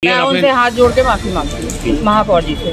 मैं उनसे हाथ जोड़ के माफी मांगती हूँ महापौर जी से,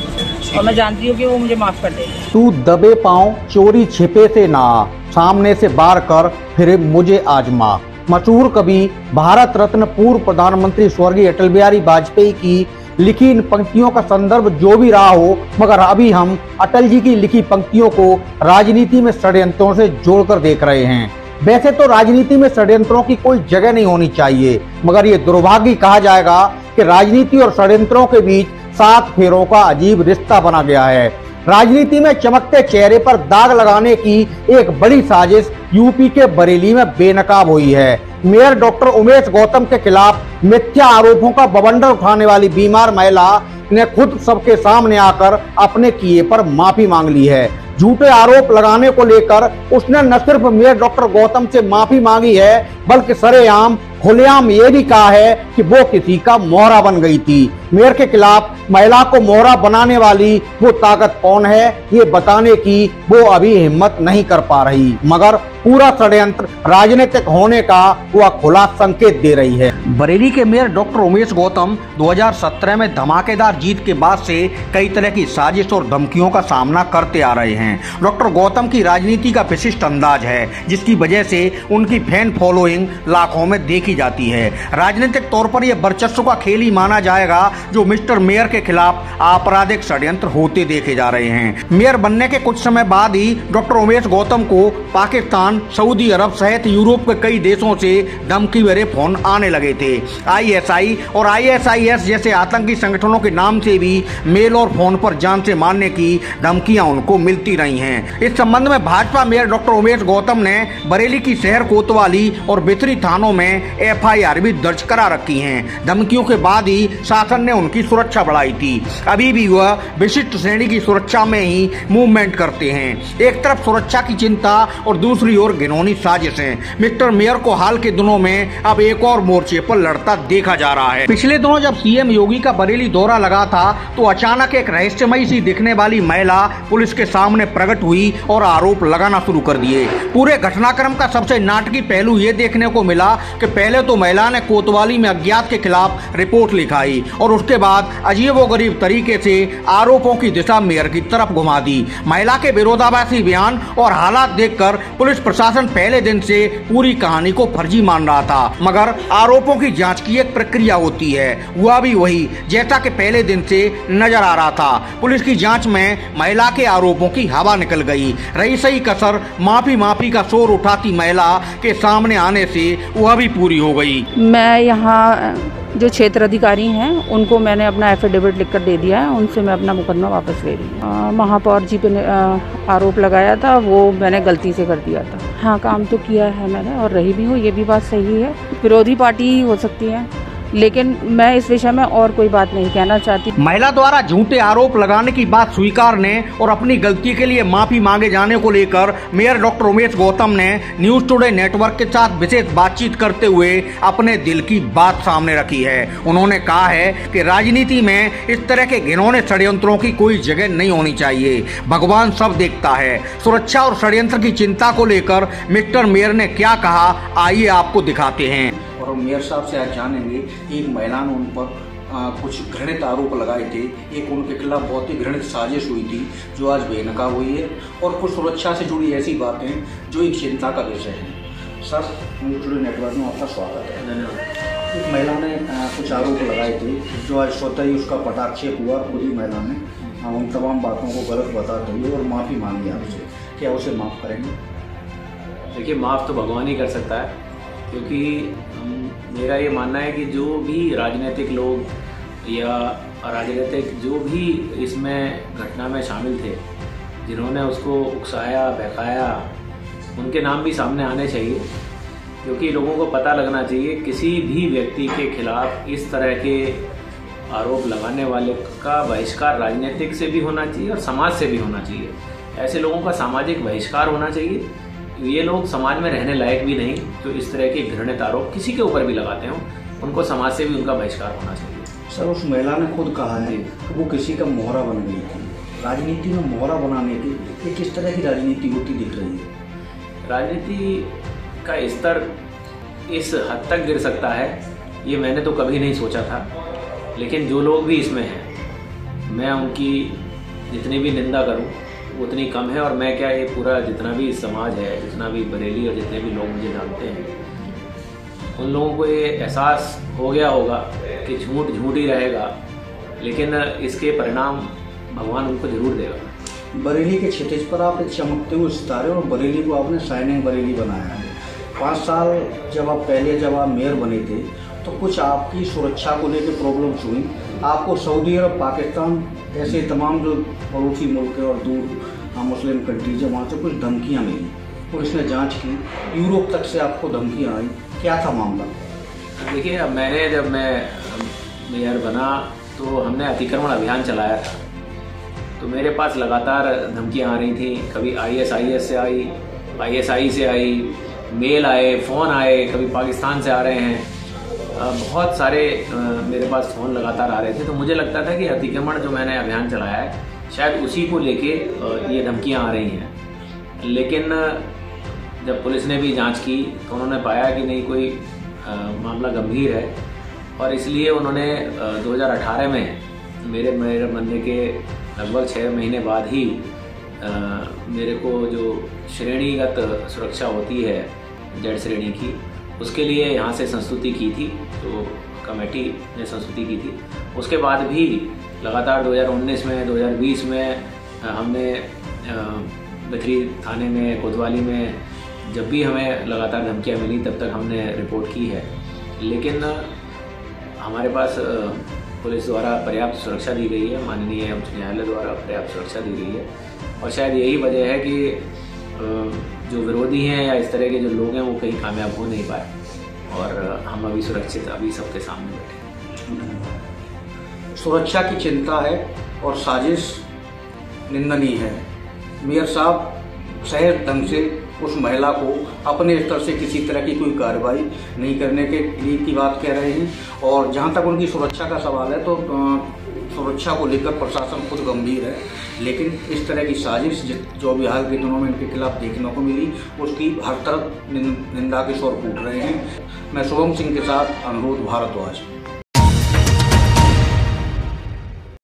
और मैं जानती हूँ कि वो मुझे माफ कर देंगे। तू दबे पाँव चोरी छिपे से ना, सामने से बार कर फिर मुझे आजमा। मशहूर कवि भारत रत्न पूर्व प्रधानमंत्री स्वर्गीय अटल बिहारी वाजपेयी की लिखी इन पंक्तियों का संदर्भ जो भी रहा हो, मगर अभी हम अटल जी की लिखी पंक्तियों को राजनीति में षड्यंत्रों से जोड़कर देख रहे हैं। वैसे तो राजनीति में षड्यंत्रों की कोई जगह नहीं होनी चाहिए, मगर ये दुर्भाग्य कहा जाएगा कि राजनीति और षड्यंत्रों के बीच 7 फेरों का अजीब रिश्ता बना गया है। राजनीति में चमकते चेहरे पर दाग लगाने की एक बड़ी साजिश यूपी के बरेली में बेनकाब हुई है। मेयर डॉक्टर उमेश गौतम के खिलाफ मिथ्या आरोपों का बवंडर उठाने वाली बीमार महिला ने खुद सबके सामने आकर अपने किए पर माफी मांग ली है। झूठे आरोप लगाने को लेकर उसने न सिर्फ मेयर डॉक्टर गौतम से माफी मांगी है, बल्कि सरेआम खुलेआम ये भी कहा है कि वो किसी का मोहरा बन गई थी। मेयर के खिलाफ महिला को मोहरा बनाने वाली वो ताकत कौन है, ये बताने की वो अभी हिम्मत नहीं कर पा रही, मगर पूरा षड्यंत्र राजनीतिक होने का वह खुला संकेत दे रही है। बरेली के मेयर डॉक्टर उमेश गौतम 2017 में धमाकेदार जीत के बाद से कई तरह की साजिश और धमकियों का सामना करते आ रहे हैं। डॉक्टर गौतम की राजनीति का विशिष्ट अंदाज है, जिसकी वजह से उनकी फैन फॉलोइंग लाखों में देखी जाती है। राजनीतिक तौर पर यह वर्चस्व का खेल ही माना जाएगा जो मिस्टर मेयर के खिलाफ आपराधिक षड्यंत्र होते देखे जा रहे हैं। मेयर बनने के कुछ समय बाद ही डॉक्टर उमेश गौतम को पाकिस्तान, सऊदी अरब सहित यूरोप के कई देशों से धमकी भरे फोन आने लगे थे। आईएसआई और आईएसआईएस जैसे आतंकी संगठनों के नाम से भी मेल और फोन पर जान से मारने की धमकियां उनको मिलती रही हैं। इस संबंध में भाजपा मेयर डॉक्टर उमेश गौतम ने बरेली की शहर कोतवाली और बिथरी थानों में एफआईआर भी दर्ज करा रखी हैं। धमकियों के बाद ही शासन ने उनकी सुरक्षा बढ़ाई थी। अभी भी वह विशिष्ट श्रेणी की सुरक्षा में ही मूवमेंट करते हैं। एक तरफ सुरक्षा की चिंता और दूसरी ओर घिनौनी साजिशें। मिस्टर मेयर को हाल के दिनों में अब एक और मोर्चे पर लड़ता देखा जा रहा है। पिछले दिनों जब सीएम योगी का बरेली दौरा लगा था तो अचानक एक रहस्यमयी सी दिखने वाली महिला पुलिस के सामने प्रकट हुई और आरोप लगाना शुरू कर दिए। पूरे घटनाक्रम का सबसे नाटकीय पहलू ये देखने को मिला कि पहले तो महिला ने कोतवाली में अज्ञात के खिलाफ रिपोर्ट लिखाई और उसके बाद अजीबोगरीब तरीके से आरोपों की दिशा मेयर की तरफ घुमा दी। महिला के विरोधाभासी बयान और हालात देखकर पुलिस प्रशासन पहले दिन से पूरी कहानी को फर्जी मान रहा था, मगर आरोपों की जांच की एक प्रक्रिया होती है, वह भी वही जैसा कि पहले दिन से नजर आ रहा था। पुलिस की जांच में महिला के आरोपों की हवा निकल गई। रही सही कसर माफी का शोर उठाती महिला के सामने आने से वह भी पूरी हो गई। मैं यहाँ जो क्षेत्र अधिकारी हैं उनको मैंने अपना एफिडेविट लिखकर दे दिया है, उनसे मैं अपना मुकदमा वापस ले रही हूँ। महापौर जी पे आरोप लगाया था, वो मैंने गलती से कर दिया था। हाँ, काम तो किया है मैंने और रही भी हूँ, ये भी बात सही है। विरोधी पार्टी ही हो सकती है, लेकिन मैं इस विषय में और कोई बात नहीं कहना चाहती। महिला द्वारा झूठे आरोप लगाने की बात स्वीकारने और अपनी गलती के लिए माफी मांगे जाने को लेकर मेयर डॉक्टर उमेश गौतम ने न्यूज टुडे नेटवर्क के साथ विशेष बातचीत करते हुए अपने दिल की बात सामने रखी है। उन्होंने कहा है कि राजनीति में इस तरह के घिनौने षड्यंत्रों की कोई जगह नहीं होनी चाहिए। भगवान सब देखता है। सुरक्षा और षड्यंत्र की चिंता को लेकर मिस्टर मेयर ने क्या कहा, आइए आपको दिखाते हैं। और मेयर साहब से आज जानेंगे। एक महिला ने उन पर कुछ घृणित आरोप लगाए थे, एक उनके खिलाफ बहुत ही घृणित साजिश हुई थी जो आज बेनकाब हुई है, और कुछ सुरक्षा से जुड़ी ऐसी बातें जो एक चिंता का विषय है। सर, न्यूज टुडे नेटवर्क में आपका स्वागत है। धन्यवाद। एक महिला ने कुछ आरोप लगाए थे जो आज स्वतः ही उसका पटाक्षेप हुआ। खुद ही महिला ने उन तमाम बातों को गलत बताते हुए और माफ़ी मांगी आपसे, क्या उसे माफ़ करेंगे? देखिए, माफ़ तो भगवान ही कर सकता है, क्योंकि मेरा ये मानना है कि जो भी राजनीतिक लोग या राजनीतिक जो भी इसमें घटना में शामिल थे, जिन्होंने उसको उकसाया बहकाया, उनके नाम भी सामने आने चाहिए, क्योंकि लोगों को पता लगना चाहिए किसी भी व्यक्ति के खिलाफ इस तरह के आरोप लगाने वाले का बहिष्कार राजनीतिक से भी होना चाहिए और समाज से भी होना चाहिए। ऐसे लोगों का सामाजिक बहिष्कार होना चाहिए। ये लोग समाज में रहने लायक भी नहीं, तो इस तरह के घृणित आरोप किसी के ऊपर भी लगाते हो, उनको समाज से भी उनका बहिष्कार होना चाहिए। सर, उस महिला ने खुद कहा है कि वो किसी का मोहरा बन गई थी। राजनीति में मोहरा बनाने की ये किस तरह की राजनीति होती दिख रही है? राजनीति का स्तर इस हद तक गिर सकता है, ये मैंने तो कभी नहीं सोचा था। लेकिन जो लोग भी इसमें हैं, मैं उनकी जितनी भी निंदा करूं उतनी कम है। और मैं क्या, ये पूरा जितना भी समाज है, जितना भी बरेली और जितने भी लोग मुझे जानते हैं, उन लोगों को ये एहसास हो गया होगा कि झूठ झूठ ही रहेगा, लेकिन इसके परिणाम भगवान उनको जरूर देगा। बरेली के क्षितिज पर आप एक चमकते हुए सितारे और बरेली को आपने शाइनिंग बरेली बनाया है। 5 साल जब आप मेयर बने थे तो कुछ आपकी सुरक्षा को लेकर प्रॉब्लम्स हुई। आपको सऊदी अरब, पाकिस्तान ऐसे तमाम जो पड़ोसी मुल्क है और दूर मुस्लिम कंट्रीज है, वहाँ से कुछ धमकियाँ मिली। पुलिस ने जांच की, यूरोप तक से आपको धमकियाँ आई, क्या था मामला? देखिए, अब जब मैं मेयर बना तो हमने अतिक्रमण अभियान चलाया था, तो मेरे पास लगातार धमकियाँ आ रही थी। कभी ISIS से आई, ISI से आई, मेल आए, फ़ोन आए, कभी पाकिस्तान से आ रहे हैं, बहुत सारे मेरे पास फ़ोन लगातार आ रहे थे। तो मुझे लगता था कि अतिक्रमण जो मैंने अभियान चलाया है शायद उसी को लेके ये धमकियाँ आ रही हैं। लेकिन जब पुलिस ने भी जांच की तो उन्होंने पाया कि नहीं, कोई मामला गंभीर है, और इसलिए उन्होंने 2018 में मेरे बनने के लगभग 6 महीने बाद ही मेरे को जो श्रेणीगत सुरक्षा होती है Z श्रेणी की, उसके लिए यहाँ से संस्तुति की थी, तो कमेटी ने संस्तुति की थी। उसके बाद भी लगातार 2019 में, 2020 में हमने बिथरी थाने में, कोतवाली में जब भी हमें लगातार धमकियाँ मिली तब तक हमने रिपोर्ट की है। लेकिन हमारे पास पुलिस द्वारा पर्याप्त सुरक्षा दी गई है, माननीय उच्च न्यायालय द्वारा पर्याप्त सुरक्षा दी गई है, और शायद यही वजह है कि जो विरोधी हैं या इस तरह के जो लोग हैं वो कहीं कामयाब हो नहीं पाए, और हम अभी सुरक्षित अभी सबके सामने बैठे हैं। सुरक्षा की चिंता है और साजिश निंदनीय है। मेयर साहब सहज ढंग से उस महिला को अपने स्तर से किसी तरह की कोई कार्रवाई नहीं करने के लिए की बात कह रहे हैं, और जहां तक उनकी सुरक्षा का सवाल है तो सुरक्षा को लेकर प्रशासन खुद गंभीर है, लेकिन इस तरह की साजिश जो भी हाल के दिनों में इनके खिलाफ देखने को मिली, उसकी हर तरफ निंदा के स्वर फूट रहे हैं। मैं शुभम सिंह के साथ अनुरोध भारद्वाज।